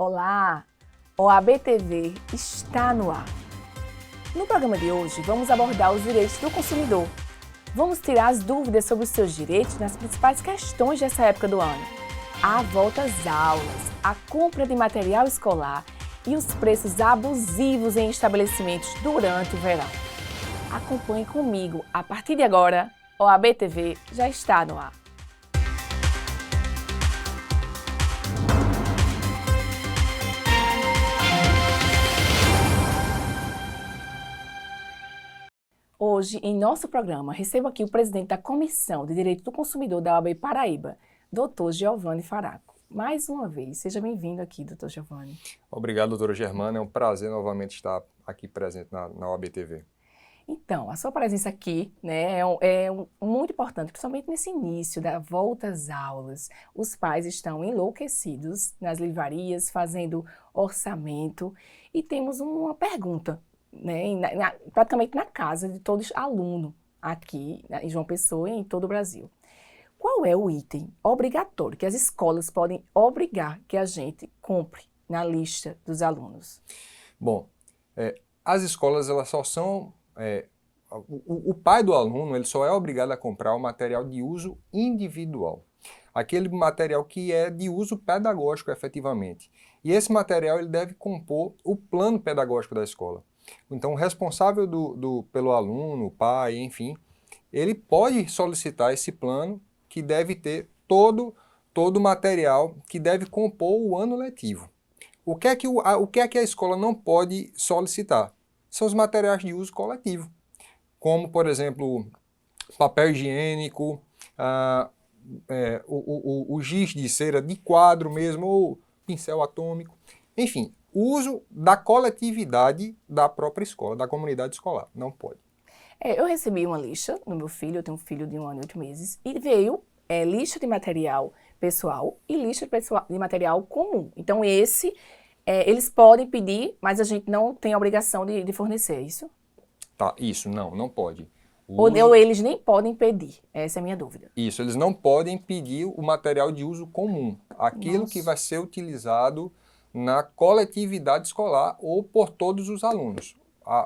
Olá, o ABTV está no ar. No programa de hoje, vamos abordar os direitos do consumidor. Vamos tirar as dúvidas sobre os seus direitos nas principais questões dessa época do ano. A volta às aulas, a compra de material escolar e os preços abusivos em estabelecimentos durante o verão. Acompanhe comigo, a partir de agora, o ABTV já está no ar. Hoje, em nosso programa, recebo aqui o presidente da Comissão de Direito do Consumidor da OAB Paraíba, Dr. Giovanni Faraco. Mais uma vez, seja bem-vindo aqui, Dr. Giovanni. Obrigado, doutora Germana. É um prazer novamente estar aqui presente na OAB-TV. Então, a sua presença aqui, né, muito importante, principalmente nesse início da volta às aulas. Os pais estão enlouquecidos nas livrarias, fazendo orçamento, e temos uma pergunta, né, praticamente na casa de todo aluno aqui em João Pessoa e em todo o Brasil. Qual é o item obrigatório que as escolas podem obrigar que a gente compre na lista dos alunos? Bom, as escolas elas só são... o pai do aluno ele só é obrigado a comprar o material de uso individual. Aquele material que é de uso pedagógico efetivamente. E esse material ele deve compor o plano pedagógico da escola. Então, o responsável pelo aluno, o pai, enfim, ele pode solicitar esse plano que deve ter todo o material que deve compor o ano letivo. O que é que a escola não pode solicitar? São os materiais de uso coletivo, como, por exemplo, papel higiênico, o giz de cera de quadro mesmo, ou pincel atômico, enfim. O uso da coletividade da própria escola, da comunidade escolar, não pode. Eu recebi uma lista no meu filho, eu tenho um filho de 1 ano e 8 meses, e veio lista de material pessoal e lista de material comum. Então eles podem pedir, mas a gente não tem a obrigação de fornecer, é isso? Tá, isso, não pode. Ou eles nem podem pedir, essa é a minha dúvida. Isso, eles não podem pedir o material de uso comum, aquilo que vai ser utilizado na coletividade escolar ou por todos os alunos.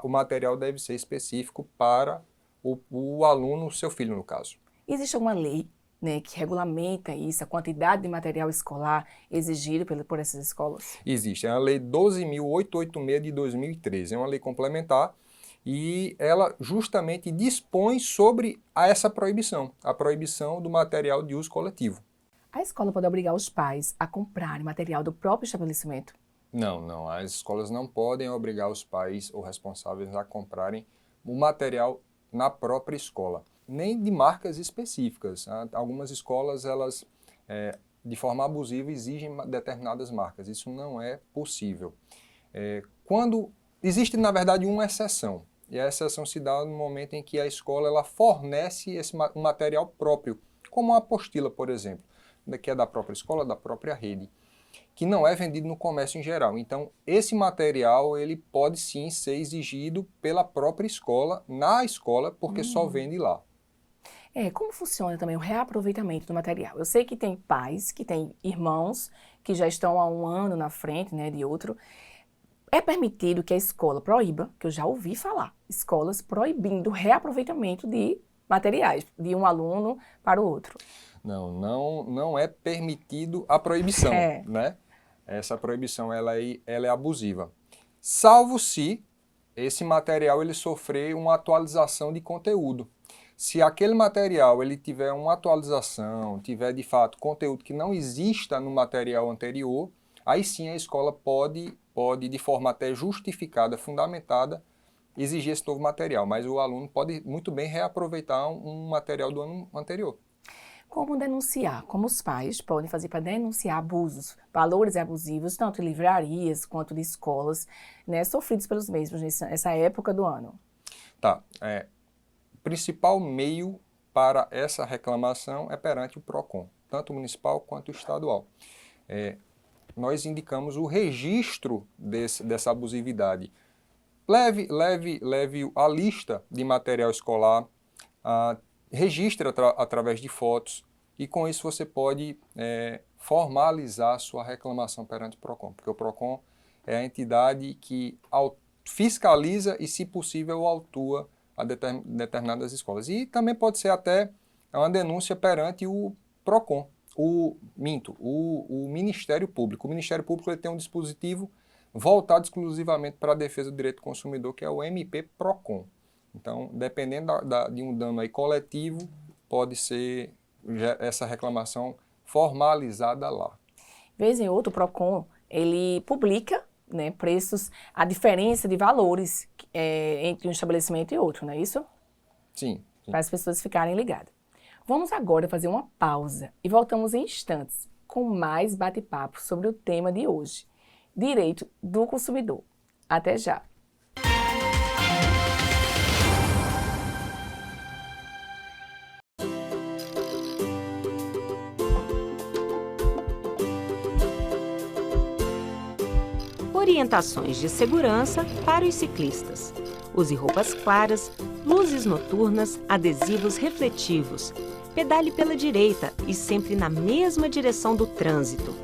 O material deve ser específico para o aluno, o seu filho no caso. Existe alguma lei, né, que regulamenta isso, a quantidade de material escolar exigido por essas escolas? Existe, é a Lei 12.886 de 2013, é uma lei complementar e ela justamente dispõe sobre essa proibição, a proibição do material de uso coletivo. A escola pode obrigar os pais a comprarem material do próprio estabelecimento? Não. As escolas não podem obrigar os pais ou responsáveis a comprarem o material na própria escola, nem de marcas específicas. Algumas escolas, elas, de forma abusiva, exigem determinadas marcas. Isso não é possível. Quando existe, na verdade, uma exceção, e a exceção se dá no momento em que a escola ela fornece esse material próprio, como a apostila, por exemplo, que é da própria escola, da própria rede, que não é vendido no comércio em geral. Então, esse material ele pode sim ser exigido pela própria escola, na escola, porque só vende lá. Como funciona também o reaproveitamento do material? Eu sei que tem pais, que têm irmãos, que já estão há 1 ano na frente, né, de outro. É permitido que a escola proíba, que eu já ouvi falar, escolas proibindo o reaproveitamento de materiais, de um aluno para o outro. Não é permitido a proibição, né? Essa proibição ela é abusiva. Salvo se esse material ele sofrer uma atualização de conteúdo. Se aquele material ele tiver uma atualização, tiver de fato conteúdo que não exista no material anterior, aí sim a escola pode de forma até justificada, fundamentada, exigir esse novo material. Mas o aluno pode muito bem reaproveitar um material do ano anterior. Como denunciar? Como os pais podem fazer para denunciar abusos, valores abusivos, tanto em livrarias quanto de escolas, né, sofridos pelos mesmos nessa época do ano? Tá. O principal meio para essa reclamação é perante o PROCON, tanto municipal quanto estadual. Nós indicamos o registro dessa abusividade. Leve a lista de material escolar, registre através de fotos e com isso você pode formalizar a sua reclamação perante o PROCON, porque o PROCON é a entidade que fiscaliza e, se possível, autua a determinadas escolas. E também pode ser até uma denúncia perante o PROCON, o Ministério Público. O Ministério Público ele tem um dispositivo voltado exclusivamente para a defesa do direito do consumidor, que é o MP-PROCON. Então, dependendo de um dano aí coletivo, pode ser essa reclamação formalizada lá. Vez em outra, o PROCON, ele publica, né, preços, a diferença de valores entre um estabelecimento e outro, não é isso? Sim. Para as pessoas ficarem ligadas. Vamos agora fazer uma pausa e voltamos em instantes com mais bate-papo sobre o tema de hoje, direito do consumidor. Até já! Orientações de segurança para os ciclistas. Use roupas claras, luzes noturnas, adesivos refletivos. Pedale pela direita e sempre na mesma direção do trânsito.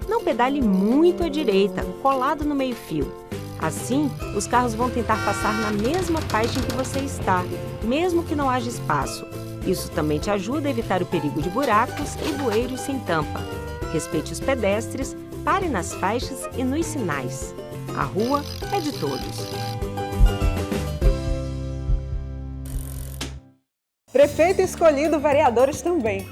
Não pedale muito à direita, colado no meio-fio. Assim, os carros vão tentar passar na mesma faixa em que você está, mesmo que não haja espaço. Isso também te ajuda a evitar o perigo de buracos e bueiros sem tampa. Respeite os pedestres, pare nas faixas e nos sinais. A rua é de todos. Prefeito escolhido, vereadores também.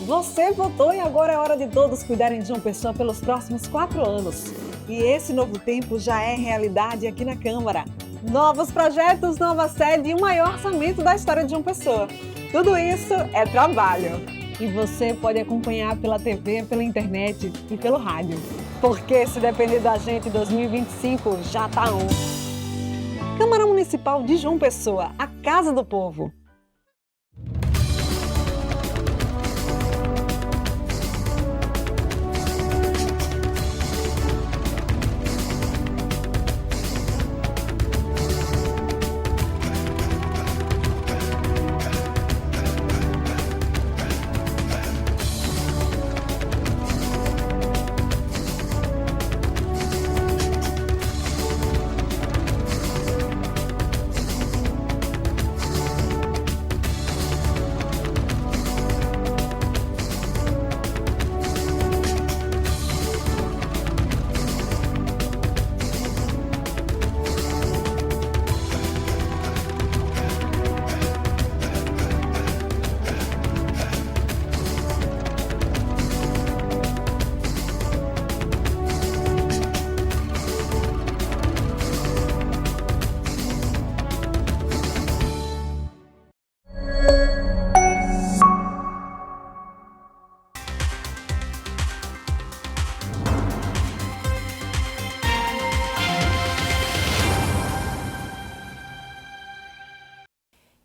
Você votou e agora é hora de todos cuidarem de João Pessoa pelos próximos 4 anos. E esse novo tempo já é realidade aqui na Câmara. Novos projetos, nova sede e o maior orçamento da história de João Pessoa. Tudo isso é trabalho. E você pode acompanhar pela TV, pela internet e pelo rádio. Porque se depender da gente, 2025 já tá on. Câmara Municipal de João Pessoa, a Casa do Povo.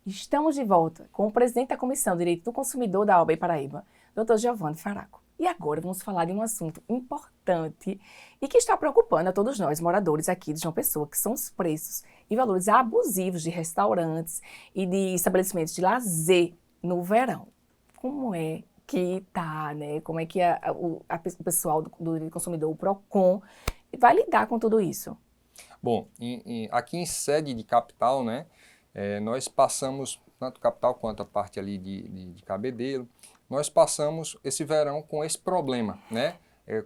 Estamos de volta com o presidente da Comissão de Direito do Consumidor da OAB Paraíba, Dr. Giovanni Faraco. E agora vamos falar de um assunto importante e que está preocupando a todos nós, moradores aqui de João Pessoa, que são os preços e valores abusivos de restaurantes e de estabelecimentos de lazer no verão. Como é que tá, né? Como é que o pessoal do direito do consumidor, o PROCON, vai lidar com tudo isso? Bom, aqui em sede de capital, né? Nós passamos, tanto capital quanto a parte ali de Cabedelo, nós passamos esse verão com esse problema, né?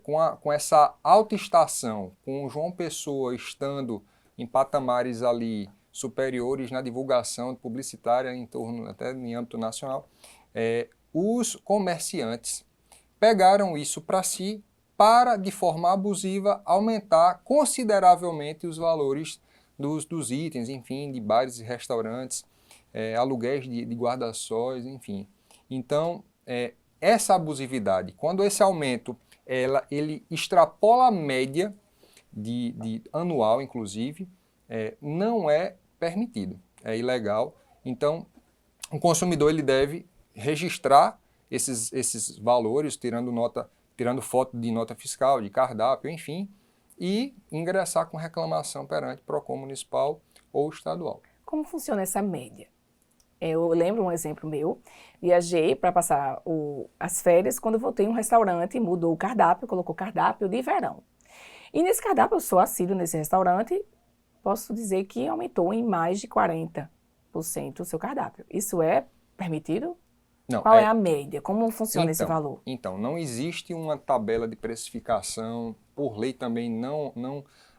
Com essa alta estação, com o João Pessoa estando em patamares ali superiores na divulgação publicitária em torno, até em âmbito nacional, os comerciantes pegaram isso para si para, de forma abusiva, aumentar consideravelmente os valores dos itens, enfim, de bares e restaurantes, aluguéis de guarda-sóis, enfim. Então, essa abusividade, quando esse aumento ele extrapola a média de anual, inclusive, não é permitido, é ilegal. Então, o consumidor ele deve registrar esses valores, tirando foto de nota fiscal, de cardápio, enfim, e ingressar com reclamação perante PROCON municipal ou estadual. Como funciona essa média? Eu lembro um exemplo meu, viajei para passar as férias, quando eu voltei em um restaurante, mudou o cardápio, colocou cardápio de verão. E nesse cardápio, eu sou assíduo nesse restaurante, posso dizer que aumentou em mais de 40% o seu cardápio. Isso é permitido? Não, Qual é a média? Como funciona esse então, valor? Então, não existe uma tabela de precificação, por lei também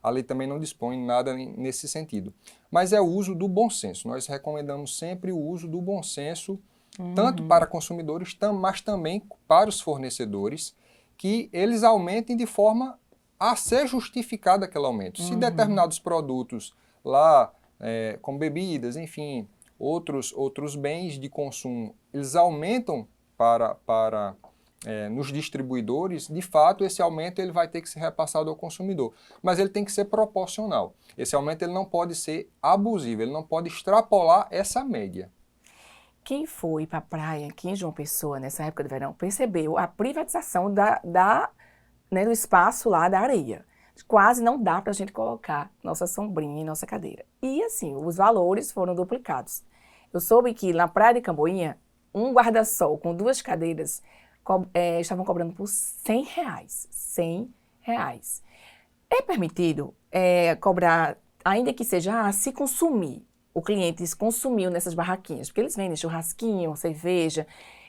a lei também não dispõe nada nesse sentido. Mas é o uso do bom senso. Nós recomendamos sempre o uso do bom senso, tanto para consumidores, mas também para os fornecedores, que eles aumentem de forma a ser justificado aquele aumento. Se determinados produtos lá, como bebidas, enfim, outros bens de consumo, eles aumentam nos distribuidores, de fato, esse aumento ele vai ter que ser repassado ao consumidor. Mas ele tem que ser proporcional. Esse aumento ele não pode ser abusivo, ele não pode extrapolar essa média. Quem foi para a praia aqui em João Pessoa, nessa época de verão, percebeu a privatização do espaço lá da areia. Quase não dá para a gente colocar nossa sombrinha em nossa cadeira. E assim, os valores foram duplicados. Eu soube que na Praia de Camboinha, um guarda-sol com 2 cadeiras estavam cobrando por R$100. R$100. É permitido cobrar, ainda que seja se consumir, o cliente consumiu nessas barraquinhas, porque eles vendem churrasquinho, cerveja,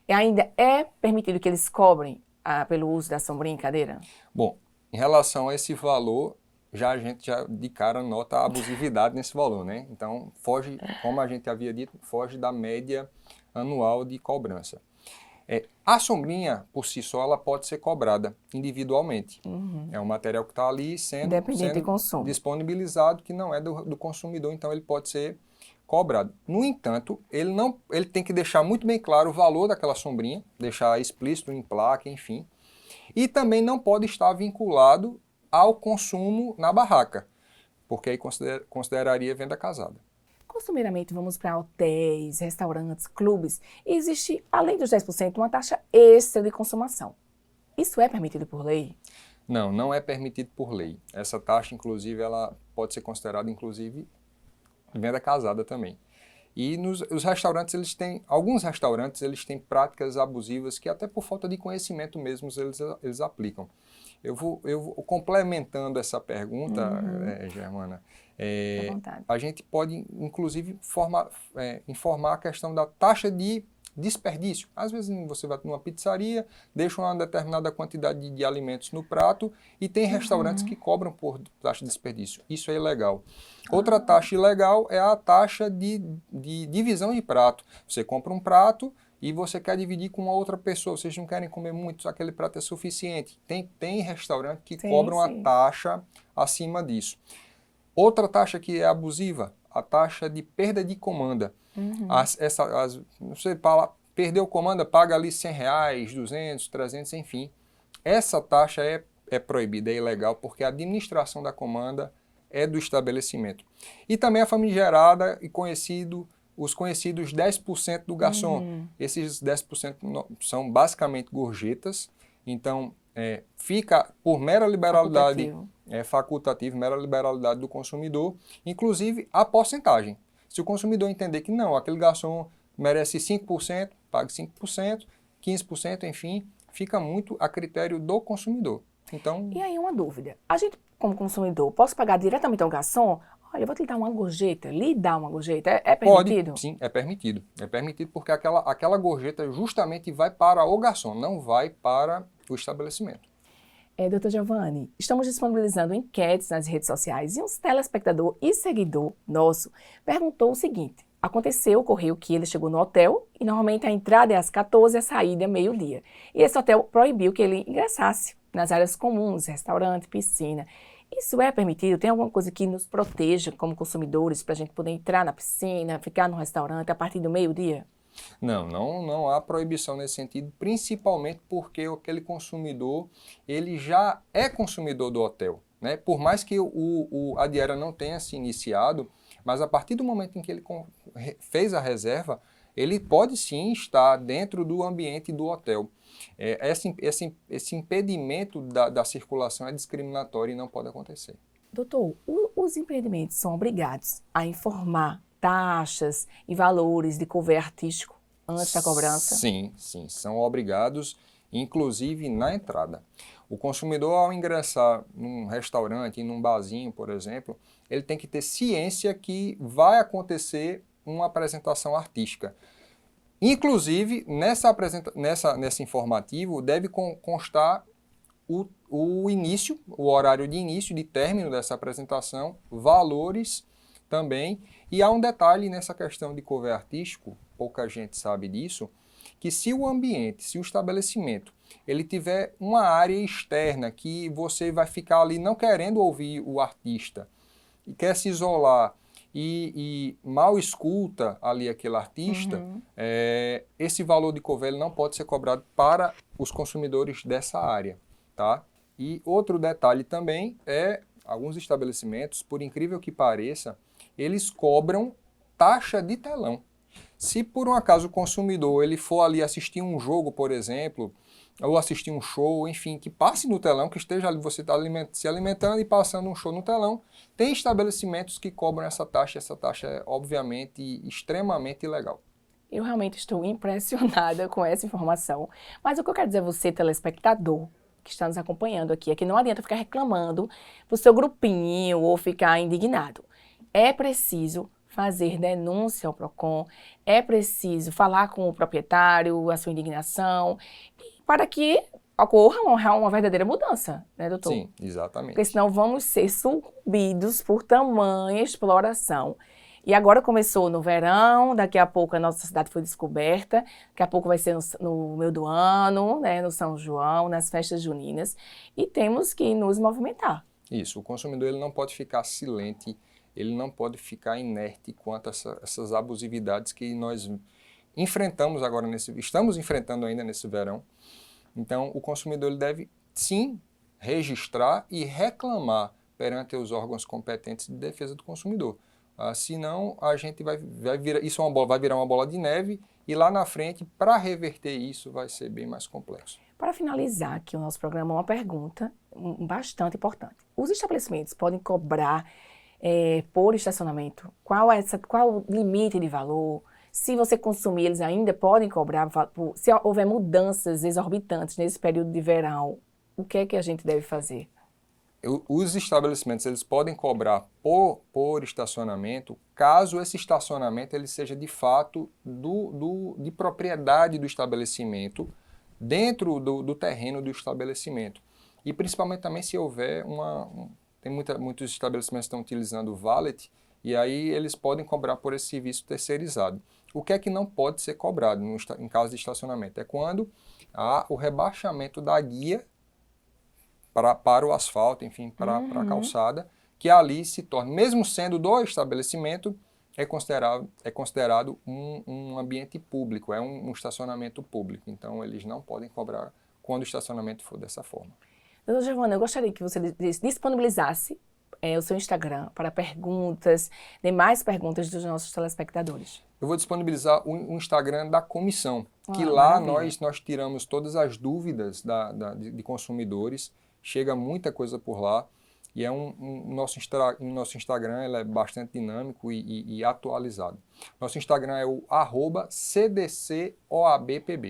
e ainda é permitido que eles cobrem pelo uso da sombrinha em cadeira? Bom, em relação a esse valor, a gente já de cara nota a abusividade nesse valor, né? Então, foge, como a gente havia dito, foge da média anual de cobrança. A sombrinha, por si só, ela pode ser cobrada individualmente. É um material que está ali sendo disponibilizado, que não é do consumidor, então ele pode ser cobrado. No entanto, ele tem que deixar muito bem claro o valor daquela sombrinha, deixar explícito em placa, enfim. E também não pode estar vinculado ao consumo na barraca, porque aí consideraria venda casada. Costumeiramente vamos para hotéis, restaurantes, clubes, e existe, além dos 10%, uma taxa extra de consumação. Isso é permitido por lei? Não, não é permitido por lei. Essa taxa, inclusive, ela pode ser considerada, inclusive, venda casada também. E os restaurantes, alguns restaurantes, eles têm práticas abusivas que até por falta de conhecimento mesmo eles aplicam. Eu vou complementando essa pergunta, Germana, a gente pode, inclusive, informar a questão da taxa de desperdício. Às vezes você vai numa pizzaria, deixa uma determinada quantidade de alimentos no prato e tem restaurantes que cobram por taxa de desperdício. Isso é ilegal. Outra taxa ilegal é a taxa de divisão de prato. Você compra um prato e você quer dividir com uma outra pessoa, vocês não querem comer muito, aquele prato é suficiente. Tem restaurante que cobram a taxa acima disso. Outra taxa que é abusiva, a taxa de perda de comanda. Você perdeu comanda, paga ali R$100, 200, 300, enfim. Essa taxa é proibida, é ilegal, porque a administração da comanda é do estabelecimento. E também a famigerada e os conhecidos 10% do garçom. Esses 10% são basicamente gorjetas, então fica por mera liberalidade, facultativo, mera liberalidade do consumidor, inclusive a porcentagem. Se o consumidor entender que não, aquele garçom merece 5%, pague 5%, 15%, enfim, fica muito a critério do consumidor. Então, e aí uma dúvida, a gente como consumidor, posso pagar diretamente ao garçom? Olha, eu vou te dar uma gorjeta, lhe dar uma gorjeta, é permitido? Pode, sim, é permitido. É permitido porque aquela gorjeta justamente vai para o garçom, não vai para o estabelecimento. Doutor Giovanni, estamos disponibilizando enquetes nas redes sociais e um telespectador e seguidor nosso perguntou o seguinte: ocorreu que ele chegou no hotel e normalmente a entrada é às 14 e a saída é meio-dia. E esse hotel proibiu que ele ingressasse nas áreas comuns, restaurante, piscina. Isso é permitido? Tem alguma coisa que nos proteja como consumidores para a gente poder entrar na piscina, ficar no restaurante a partir do meio-dia? Não há proibição nesse sentido, principalmente porque aquele consumidor, ele já é consumidor do hotel, né? Por mais que a diária não tenha se iniciado, mas a partir do momento em que ele fez a reserva, ele pode sim estar dentro do ambiente do hotel. Esse impedimento da circulação é discriminatório e não pode acontecer. Doutor, os empreendimentos são obrigados a informar taxas e valores de cover artístico antes da cobrança? Sim, são obrigados, inclusive na entrada. O consumidor, ao ingressar num restaurante, num barzinho, por exemplo, ele tem que ter ciência que vai acontecer uma apresentação artística. Inclusive, nesse informativo, deve constar o início, o horário de início, de término dessa apresentação, valores também. E há um detalhe nessa questão de cover artístico, pouca gente sabe disso, que se o ambiente, se o estabelecimento, ele tiver uma área externa que você vai ficar ali não querendo ouvir o artista e quer se isolar e mal escuta ali aquele artista, esse valor de cover ele não pode ser cobrado para os consumidores dessa área, tá? E outro detalhe também é, alguns estabelecimentos, por incrível que pareça, eles cobram taxa de telão. Se por um acaso o consumidor ele for ali assistir um jogo, por exemplo, ou assistir um show, enfim, que passe no telão, que esteja ali, você está se alimentando e passando um show no telão, tem estabelecimentos que cobram essa taxa é obviamente extremamente ilegal. Eu realmente estou impressionada com essa informação, mas o que eu quero dizer a você, telespectador, que está nos acompanhando aqui, é que não adianta ficar reclamando pro seu grupinho ou ficar indignado. É preciso fazer denúncia ao PROCON, é preciso falar com o proprietário, a sua indignação, para que ocorra uma verdadeira mudança, né, doutor? Sim, exatamente. Porque senão vamos ser sucumbidos por tamanha exploração. E agora começou no verão, daqui a pouco a nossa cidade foi descoberta, daqui a pouco vai ser no meio do ano, né, no São João, nas festas juninas, e temos que nos movimentar. Isso, o consumidor ele não pode ficar silente, ele não pode ficar inerte quanto a essas abusividades que nós enfrentamos agora, estamos enfrentando ainda nesse verão. Então, o consumidor ele deve, sim, registrar e reclamar perante os órgãos competentes de defesa do consumidor. Senão, a gente vai virar uma bola de neve e lá na frente, para reverter isso, vai ser bem mais complexo. Para finalizar aqui o nosso programa, uma pergunta bastante importante. Os estabelecimentos podem cobrar por estacionamento? Qual o limite de valor? Se você consumir, eles ainda podem cobrar, se houver mudanças exorbitantes nesse período de verão, o que é que a gente deve fazer? Os estabelecimentos eles podem cobrar por estacionamento, caso esse estacionamento ele seja de fato de propriedade do estabelecimento, dentro do terreno do estabelecimento. E principalmente também se houver muitos estabelecimentos que estão utilizando o valet, e aí eles podem cobrar por esse serviço terceirizado. O que é que não pode ser cobrado em caso de estacionamento? É quando há o rebaixamento da guia para o asfalto, enfim, para a calçada, que ali se torna, mesmo sendo do estabelecimento, é considerado um ambiente público, é um estacionamento público. Então, eles não podem cobrar quando o estacionamento for dessa forma. Doutora Giovana, eu gostaria que você disponibilizasse o seu Instagram para perguntas, demais perguntas dos nossos telespectadores. Eu vou disponibilizar o Instagram da comissão, que lá nós tiramos todas as dúvidas de consumidores, chega muita coisa por lá, e nosso Instagram ele é bastante dinâmico e atualizado. Nosso Instagram é o @CDCOABPB,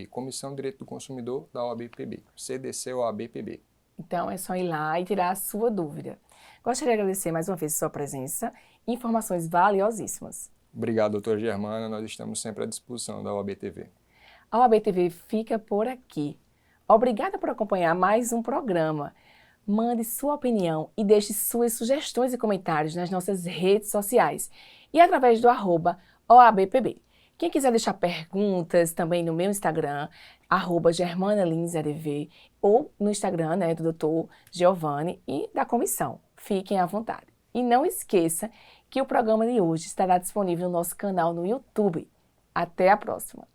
Comissão de Direito do Consumidor da OABPB, CDCOABPB. Então é só ir lá e tirar a sua dúvida. Gostaria de agradecer mais uma vez a sua presença e informações valiosíssimas. Obrigado, doutora Germana. Nós estamos sempre à disposição da OABTV. A OABTV fica por aqui. Obrigada por acompanhar mais um programa. Mande sua opinião e deixe suas sugestões e comentários nas nossas redes sociais e através do @OABPB. Quem quiser deixar perguntas também no meu Instagram, @GermanaLinsADV, ou no Instagram, né, do Dr. Giovanni e da comissão. Fiquem à vontade. E não esqueça que o programa de hoje estará disponível no nosso canal no YouTube. Até a próxima!